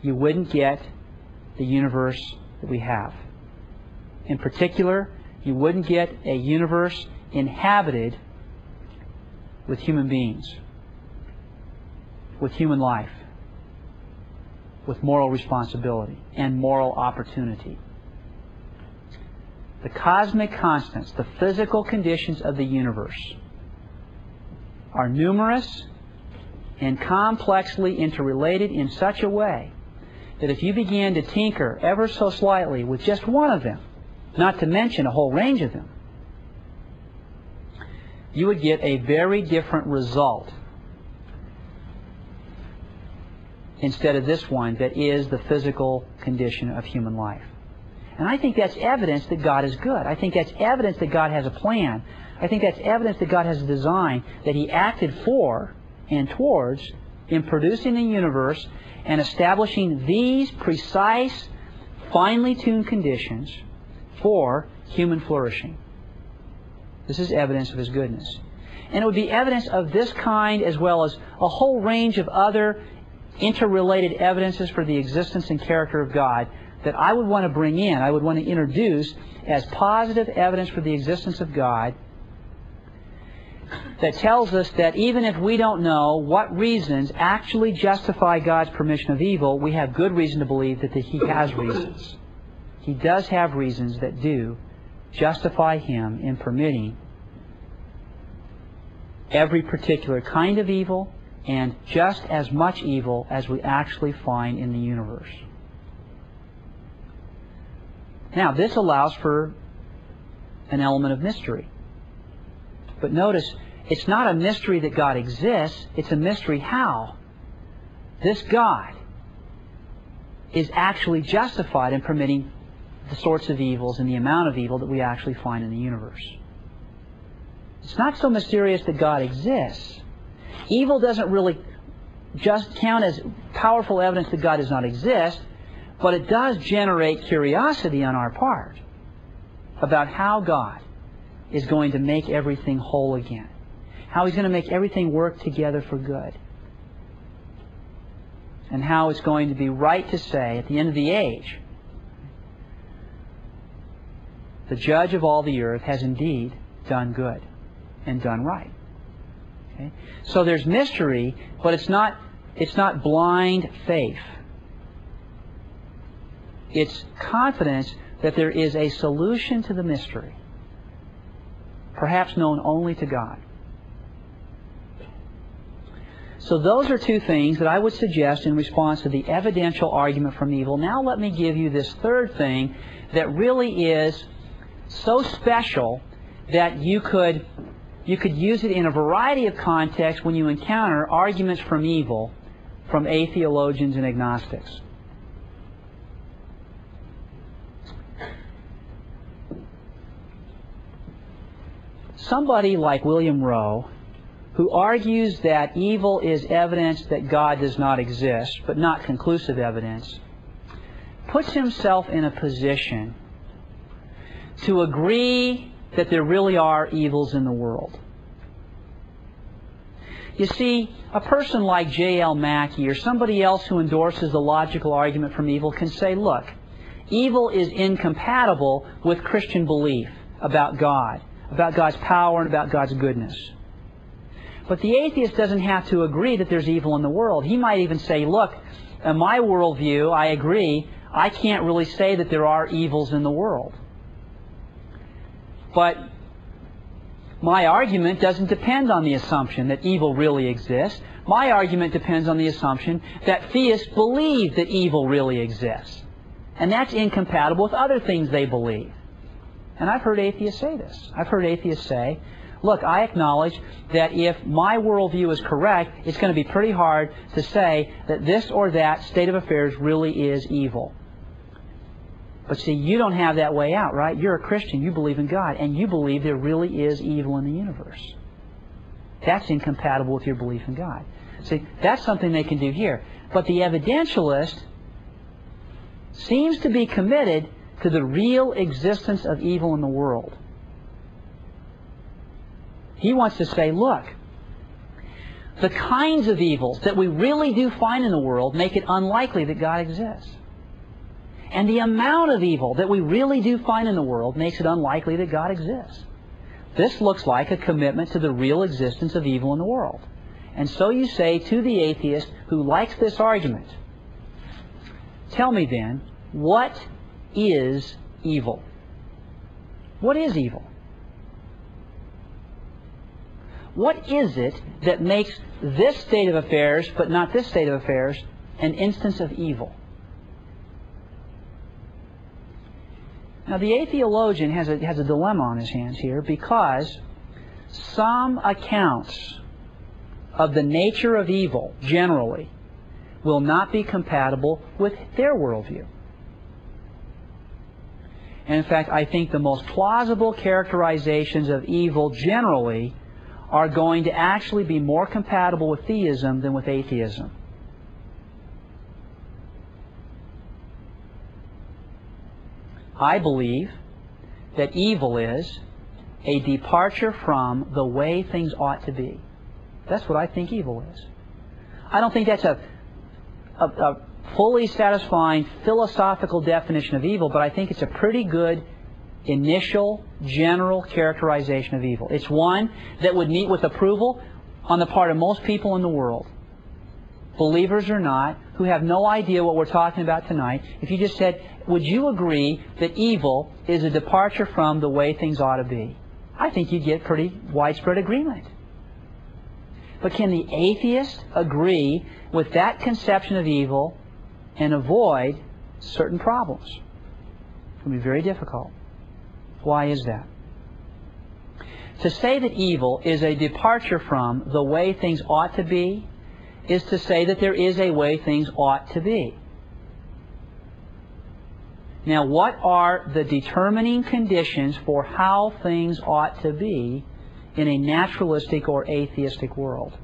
you wouldn't get the universe that we have. In particular, you wouldn't get a universe inhabited with human beings, with human life, with moral responsibility and moral opportunity. The cosmic constants, the physical conditions of the universe, are numerous and complexly interrelated in such a way that if you began to tinker ever so slightly with just one of them, not to mention a whole range of them, you would get a very different result instead of this one that is the physical condition of human life. And I think that's evidence that God is good. I think that's evidence that God has a plan. I think that's evidence that God has a design that He acted for and towards in producing the universe and establishing these precise, finely tuned conditions for human flourishing. This is evidence of His goodness. And it would be evidence of this kind as well as a whole range of other interrelated evidences for the existence and character of God that I would want to bring in, I would want to introduce as positive evidence for the existence of God that tells us that even if we don't know what reasons actually justify God's permission of evil, we have good reason to believe that He has reasons. He does have reasons that do justify Him in permitting every particular kind of evil and just as much evil as we actually find in the universe. Now, this allows for an element of mystery. But notice, it's not a mystery that God exists, it's a mystery how this God is actually justified in permitting the sorts of evils and the amount of evil that we actually find in the universe. It's not so mysterious that God exists. Evil doesn't really just count as powerful evidence that God does not exist, but it does generate curiosity on our part about how God is going to make everything whole again. How He's going to make everything work together for good. And how it's going to be right to say at the end of the age, the Judge of all the earth has indeed done good and done right. Okay? So there's mystery, but it's not blind faith. It's confidence that there is a solution to the mystery, perhaps known only to God. So those are two things that I would suggest in response to the evidential argument from evil. Now let me give you this third thing that really is so special that you could use it in a variety of contexts when you encounter arguments from evil from atheologians and agnostics. Somebody like William Rowe, who argues that evil is evidence that God does not exist, but not conclusive evidence, puts himself in a position to agree that there really are evils in the world. You see, a person like J.L. Mackie or somebody else who endorses the logical argument from evil can say, look, evil is incompatible with Christian belief about God, about God's power and about God's goodness. But the atheist doesn't have to agree that there's evil in the world. He might even say, look, in my worldview, I agree, I can't really say that there are evils in the world. But my argument doesn't depend on the assumption that evil really exists. My argument depends on the assumption that theists believe that evil really exists. And that's incompatible with other things they believe. And I've heard atheists say this. I've heard atheists say, look, I acknowledge that if my worldview is correct, it's going to be pretty hard to say that this or that state of affairs really is evil. But see, you don't have that way out, right? You're a Christian. You believe in God. And you believe there really is evil in the universe. That's incompatible with your belief in God. See, that's something they can do here. But the evidentialist seems to be committed to the real existence of evil in the world. He wants to say, look, the kinds of evils that we really do find in the world make it unlikely that God exists. And the amount of evil that we really do find in the world makes it unlikely that God exists. This looks like a commitment to the real existence of evil in the world. And so you say to the atheist who likes this argument, tell me then, what is evil? What is evil? What is it that makes this state of affairs, but not this state of affairs, an instance of evil? Now, the atheologian has a dilemma on his hands here, because some accounts of the nature of evil, generally, will not be compatible with their worldview. And in fact, I think the most plausible characterizations of evil generally are going to actually be more compatible with theism than with atheism. I believe that evil is a departure from the way things ought to be. That's what I think evil is. I don't think that's a fully satisfying philosophical definition of evil, but I think it's a pretty good initial, general characterization of evil. It's one that would meet with approval on the part of most people in the world, believers or not, who have no idea what we're talking about tonight. If you just said, would you agree that evil is a departure from the way things ought to be? I think you'd get pretty widespread agreement. But can the atheist agree with that conception of evil and avoid certain problems? It will be very difficult. Why is that? To say that evil is a departure from the way things ought to be is to say that there is a way things ought to be. Now, what are the determining conditions for how things ought to be in a naturalistic or atheistic world?